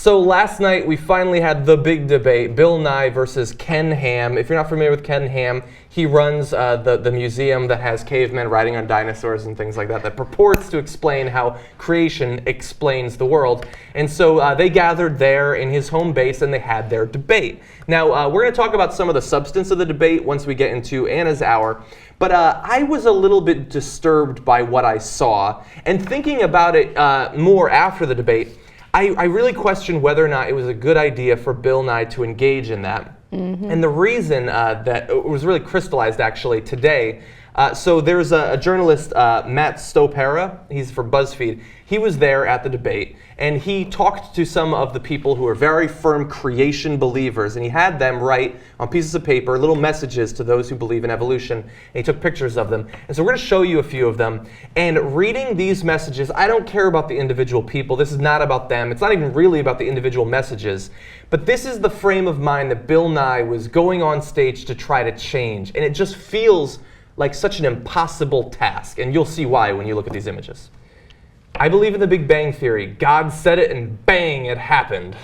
So last night we finally had the big debate, Bill Nye versus Ken Ham. If you're not familiar with Ken Ham, he runs the museum that has cavemen riding on dinosaurs and things like that, that purports to explain how creation explains the world. And so they gathered there in his home base and they had their debate. Now we're going to talk about some of the substance of the debate once we get into Anna's hour. But I was a little bit disturbed by what I saw, and thinking about it more after the debate, I really questioned whether or not it was a good idea for Bill Nye to engage in that. Mm-hmm. And the reason that it was really crystallized actually today, so there's a journalist, Matt Stopera, he's for BuzzFeed. He was there at the debate, and he talked to some of the people who are very firm creation believers, and he had them write on pieces of paper little messages to those who believe in evolution, and he took pictures of them. And so we're going to show you a few of them. And reading these messages, I don't care about the individual people. This is not about them. It's not even really about the individual messages. But this is the frame of mind that Bill Nye was going on stage to try to change. And it just feels like such an impossible task. And you'll see why when you look at these images. I believe in the Big Bang Theory. God said it and bang, it happened.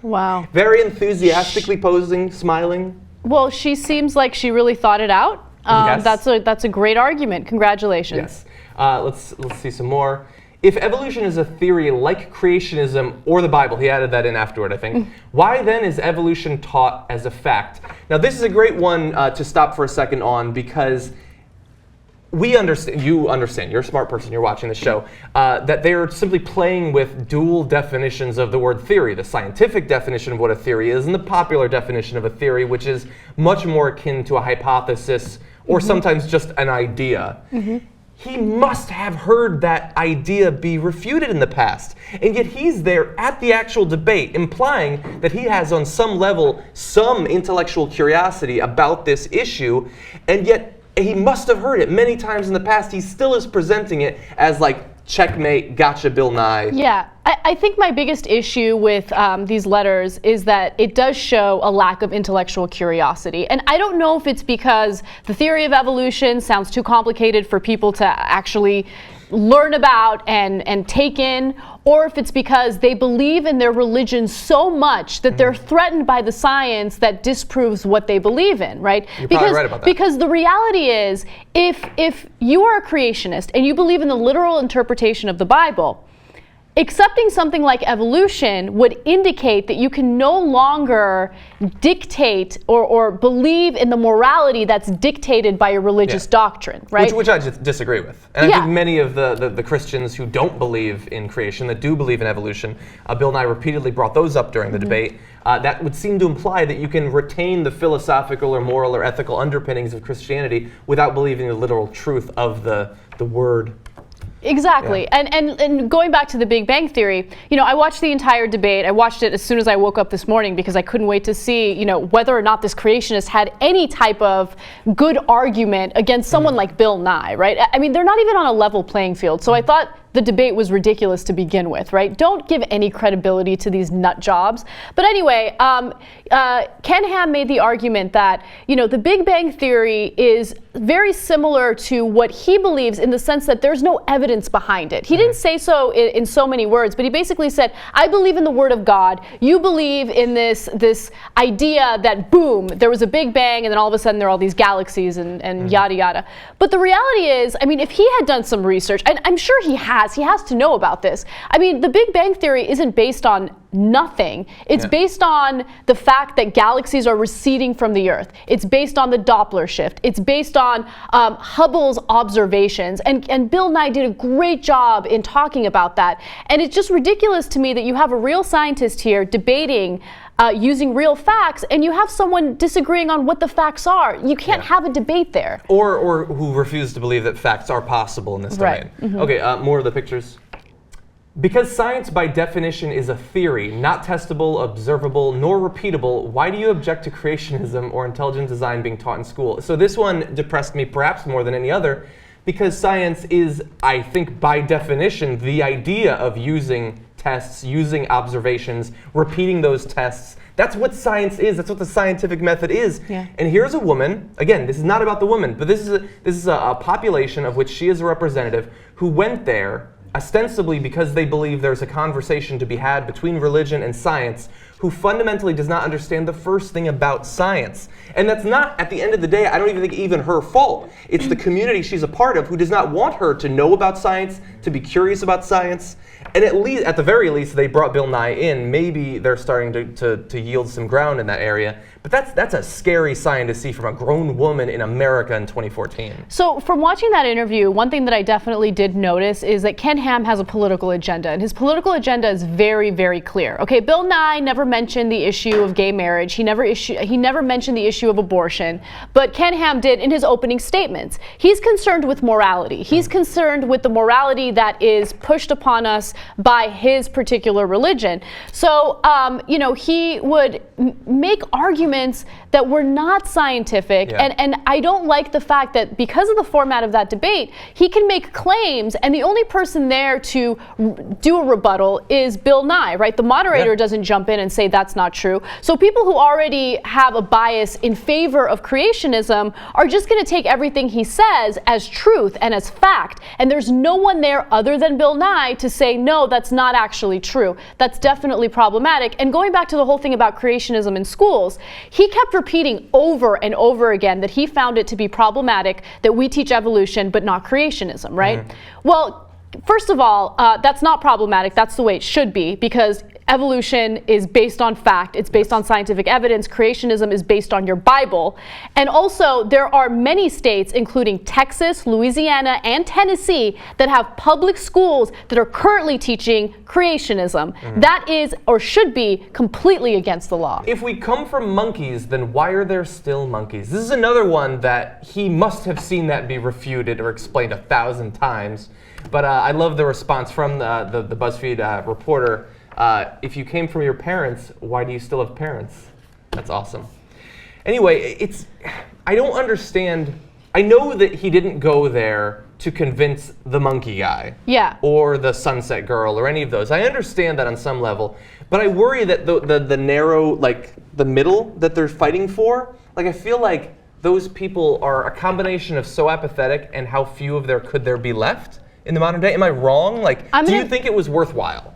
Wow. Very enthusiastically posing, smiling. Well, she seems like she really thought it out. Yes. That's a great argument. Congratulations. Yes. Let's see some more. If evolution is a theory like creationism or the Bible, he added that in afterward, I think, why then is evolution taught as a fact? Now, this is a great one to stop for a second on, because you understand, you're a smart person, you're watching the show, that they're simply playing with dual definitions of the word theory, the scientific definition of what a theory is and the popular definition of a theory, which is much more akin to a hypothesis or sometimes just an idea. He must have heard that idea be refuted in the past, and yet he's there at the actual debate, implying that he has on some level some intellectual curiosity about this issue, and yet he must have heard it many times in the past. He still is presenting it as like, checkmate, gotcha, Bill Nye. Yeah, I think my biggest issue with these letters is that it does show a lack of intellectual curiosity. And I don't know if it's because the theory of evolution sounds too complicated for people to actually learn about and take in, or if it's because they believe in their religion so much that they're threatened by the science that disproves what they believe in, right? You're probably right about that. Because the reality is, if you are a creationist and you believe in the literal interpretation of the Bible, accepting something like evolution would indicate that you can no longer dictate or believe in the morality that's dictated by a religious doctrine, right? Which I just disagree with. And I think many of the Christians who don't believe in creation, that do believe in evolution, Bill Nye repeatedly brought those up during the debate, that would seem to imply that you can retain the philosophical or moral or ethical underpinnings of Christianity without believing the literal truth of the word. Exactly. Yeah. And going back to the Big Bang Theory, I watched the entire debate. I watched it as soon as I woke up this morning because I couldn't wait to see, whether or not this creationist had any type of good argument against someone like Bill Nye, right? I mean, they're not even on a level playing field. So I thought the debate was ridiculous to begin with, right? Don't give any credibility to these nut jobs. But anyway, Ken Ham made the argument that, the Big Bang Theory is very similar to what he believes in the sense that there's no evidence behind it. He didn't say so in so many words, but he basically said, I believe in the Word of God. You believe in this idea that, boom, there was a Big Bang, and then all of a sudden there are all these galaxies and yada, yada. But the reality is, I mean, if he had done some research, and I'm sure he has to know about this. I mean, the Big Bang Theory isn't based on nothing. It's based on the fact that galaxies are receding from the Earth. It's based on the Doppler shift. It's based on Hubble's observations. And Bill Nye did a great job in talking about that. And it's just ridiculous to me that you have a real scientist here debating using real facts, and you have someone disagreeing on what the facts are. You can't have a debate there. Or who refuse to believe that facts are possible in this domain. Okay, more of the pictures. Because science by definition is a theory, not testable, observable, nor repeatable, why do you object to creationism or intelligent design being taught in school? So this one depressed me perhaps more than any other, because science is, I think by definition, the idea of using tests, using observations, repeating those tests. That's what science is. That's what the scientific method is. Yeah. And here's a woman, again, this is not about the woman, but this is a population of which she is a representative who went there ostensibly because they believe there's a conversation to be had between religion and science, who fundamentally does not understand the first thing about science. And that's not, at the end of the day, I don't even think even her fault. It's the community she's a part of who does not want her to know about science, to be curious about science. And at the very least, they brought Bill Nye in. Maybe they're starting to yield some ground in that area. But that's a scary sign to see from a grown woman in America in 2014. So from watching that interview, one thing that I definitely did notice is that Ken Ham has a political agenda, and his political agenda is very, very clear. Okay, Bill Nye never mentioned the issue of gay marriage. He never mentioned the issue of abortion, but Ken Ham did in his opening statements. He's concerned with morality. He's concerned with the morality that is pushed upon us by his particular religion. So, he would make arguments that were not scientific, and I don't like the fact that because of the format of that debate, he can make claims, and the only person there to do a rebuttal is Bill Nye, right? The moderator doesn't jump in and say that's not true. So people who already have a bias in favor of creationism are just going to take everything he says as truth and as fact, and there's no one there other than Bill Nye to say, no, that's not actually true. That's definitely problematic. And going back to the whole thing about creationism in schools, he kept repeating over and over again that he found it to be problematic that we teach evolution but not creationism, right? Well, first of all, that's not problematic. That's the way it should be, because evolution is based on fact. It's based on scientific evidence. Creationism is based on your Bible. And also, there are many states, including Texas, Louisiana, and Tennessee, that have public schools that are currently teaching creationism. That is, or should be, completely against the law. If we come from monkeys, then why are there still monkeys? This is another one that he must have seen that be refuted or explained 1,000 times. But I love the response from the BuzzFeed reporter. If you came from your parents, why do you still have parents? That's awesome. Anyway, I don't understand. I know that he didn't go there to convince the monkey guy. Or the sunset girl or any of those. I understand that on some level. But I worry that the narrow, like the middle that they're fighting for, like I feel like those people are a combination of so apathetic and how few of could there be left in the modern day. Am I wrong? Like, do you think it was worthwhile?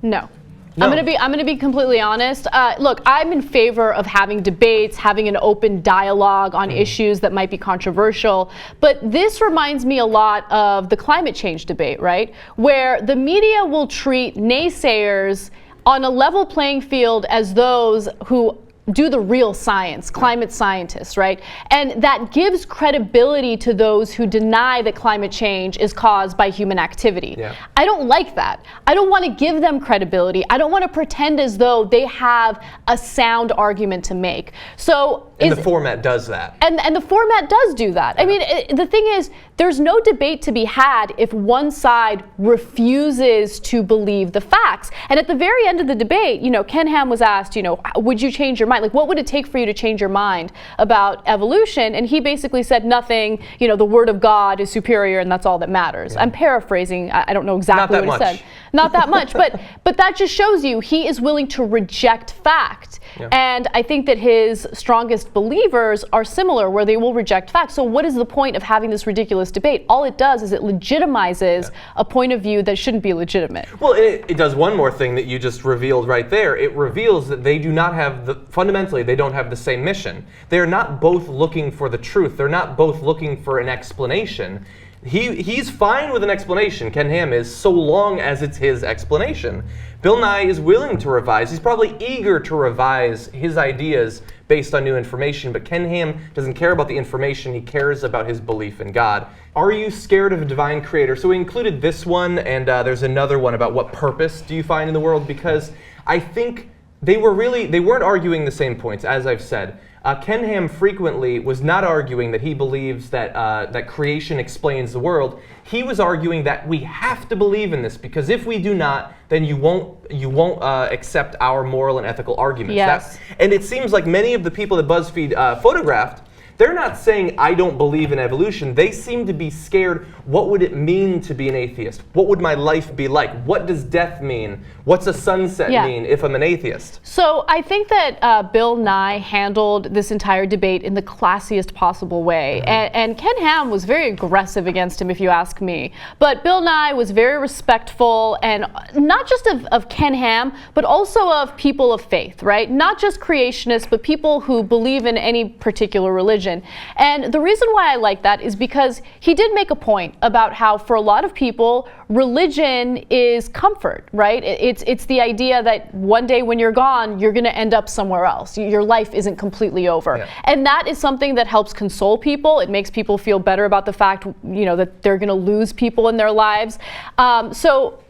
No. I'm going to be completely honest. Look, I'm in favor of having debates, having an open dialogue on issues that might be controversial. But this reminds me a lot of the climate change debate, right? Where the media will treat naysayers on a level playing field as those who do the real science, climate scientists, right? And that gives credibility to those who deny that climate change is caused by human activity. I don't like that. I don't want to give them credibility. I don't want to pretend as though they have a sound argument to make. So the format does that. And the format does do that. I mean, the thing is, there's no debate to be had if one side refuses to believe the facts. And at the very end of the debate, Ken Ham was asked, would you change your mind? Like, what would it take for you to change your mind about evolution? And he basically said nothing. The word of God is superior, and that's all that matters. I'm paraphrasing. I don't know exactly what he said. Not that much, but that just shows you he is willing to reject fact. And I think that his strongest believers are similar, where they will reject facts. So what is the point of having this ridiculous debate? All it does is it legitimizes a point of view that shouldn't be legitimate. Well, it does one more thing that you just revealed right there. It reveals that they do not have fundamentally, they don't have the same mission. They're not both looking for the truth. They're not both looking for an explanation. He's fine with an explanation, Ken Ham is, so long as it's his explanation. Bill Nye is willing to revise. He's probably eager to revise his ideas based on new information, but Ken Ham doesn't care about the information. He cares about his belief in God. Are you scared of a divine creator? So we included this one, and there's another one about what purpose do you find in the world, because I think they weren't arguing the same points, as I've said. Ken Ham frequently was not arguing that he believes that creation explains the world. He was arguing that we have to believe in this, because if we do not, then you won't accept our moral and ethical arguments. Yes. And it seems like many of the people that BuzzFeed photographed, they're not saying, I don't believe in evolution. They seem to be scared. What would it mean to be an atheist? What would my life be like? What does death mean? What's a sunset mean if I'm an atheist? So I think that Bill Nye handled this entire debate in the classiest possible way. And Ken Ham was very aggressive against him, if you ask me. But Bill Nye was very respectful, and not just of Ken Ham, but also of people of faith, right? Not just creationists, but people who believe in any particular religion. And the reason why I like that is because he did make a point about how for a lot of people, religion is comfort, right? It's the idea that one day when you're gone, you're going to end up somewhere else. Your life isn't completely over. Yeah. And that is something that helps console people. It makes people feel better about the fact, that they're going to lose people in their lives. So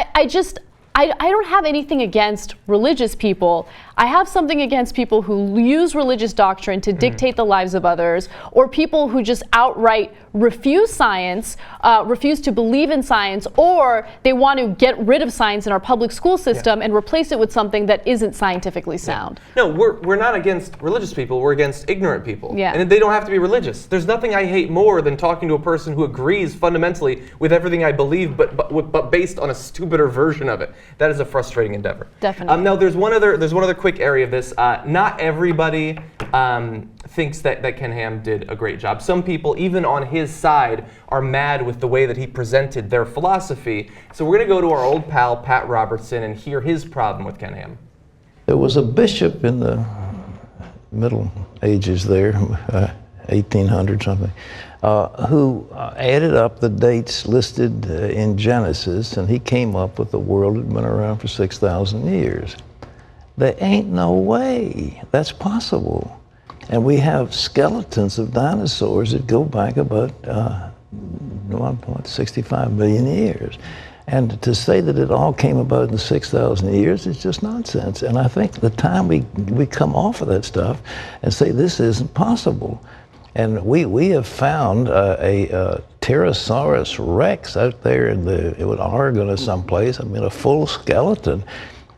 I don't have anything against religious people. I have something against people who use religious doctrine to dictate the lives of others, or people who just outright refuse science, refuse to believe in science, or they want to get rid of science in our public school system and replace it with something that isn't scientifically sound. No, we're not against religious people, we're against ignorant people. Yeah. And they don't have to be religious. There's nothing I hate more than talking to a person who agrees fundamentally with everything I believe, but based on a stupider version of it. That is a frustrating endeavor. Definitely. Now there's one other quick area of this. Not everybody thinks that Ken Ham did a great job. Some people, even on his side, are mad with the way that he presented their philosophy. So we're going to go to our old pal, Pat Robertson, and hear his problem with Ken Ham. There was a bishop in the Middle Ages there, 1800 something, who added up the dates listed in Genesis, and he came up with the world had been around for 6,000 years. There ain't no way that's possible. And we have skeletons of dinosaurs that go back about 65 million years. And to say that it all came about in 6,000 years is just nonsense. And I think the time we come off of that stuff and say this isn't possible. And we have found a Pterosaurus rex out there in Oregon or someplace, a full skeleton.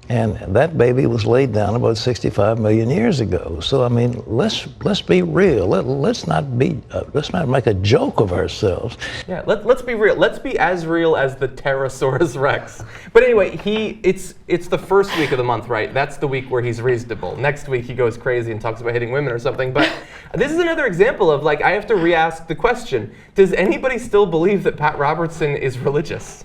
And that baby was laid down about 65 million years ago. So let's be real. Let's not make a joke of ourselves. Yeah, let's be real. Let's be as real as the Pterosaurus Rex. But anyway, it's the first week of the month, right? That's the week where he's reasonable. Next week he goes crazy and talks about hitting women or something. But this is another example of I have to re-ask the question: does anybody still believe that Pat Robertson is religious?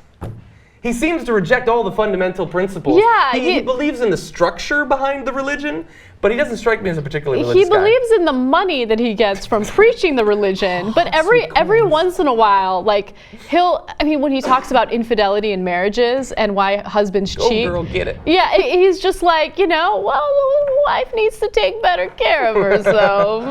He seems to reject all the fundamental principles. Yeah, he believes in the structure behind the religion, but he doesn't strike me as a particularly religious He believes in the money that he gets from preaching the religion, but every once in a while, when he talks about infidelity in marriages and why husbands cheat. Oh, girl, get it. Yeah, he's just the wife needs to take better care of herself.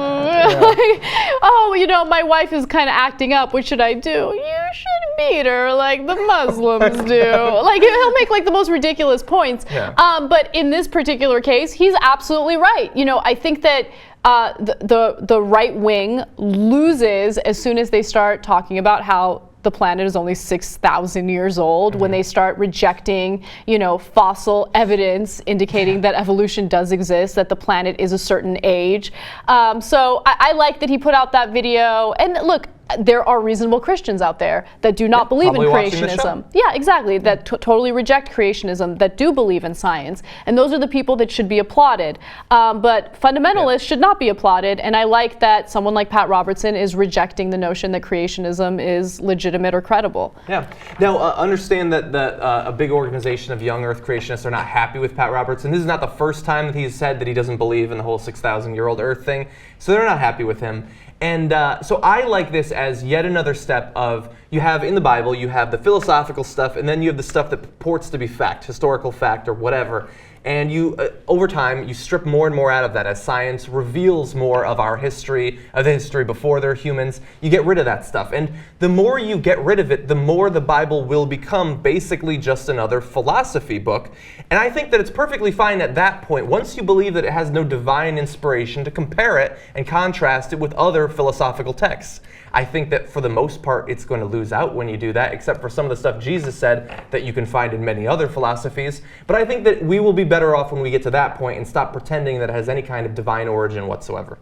My wife is kind of acting up. What should I do? You should beat her like the Muslims do. He'll make the most ridiculous points. Yeah. But in this particular case, he's absolutely right. I think that the right wing loses as soon as they start talking about how the planet is only 6,000 years old, when they start rejecting, fossil evidence indicating that evolution does exist, that the planet is a certain age. So I like that he put out that video. And look, there are reasonable Christians out there that do not believe in creationism. Yeah, exactly. That totally reject creationism, that do believe in science. And those are the people that should be applauded. But fundamentalists should not be applauded. And I like that someone like Pat Robertson is rejecting the notion that creationism is legitimate or credible. Yeah. Now, understand that a big organization of young Earth creationists are not happy with Pat Robertson. This is not the first time that he's said that he doesn't believe in the whole 6,000-year-old Earth thing. So they're not happy with him. And so I like this as yet another step of, you have in the Bible, you have the philosophical stuff, and then you have the stuff that purports to be fact, historical fact or whatever. And you, over time, you strip more and more out of that as science reveals more of our history, of the history before there are humans. You get rid of that stuff. And the more you get rid of it, the more the Bible will become basically just another philosophy book. And I think that it's perfectly fine at that point, once you believe that it has no divine inspiration, to compare it and contrast it with other philosophical texts. I think that for the most part, it's going to lose out when you do that, except for some of the stuff Jesus said that you can find in many other philosophies. But I think that we will be better off when we get to that point and stop pretending that it has any kind of divine origin whatsoever.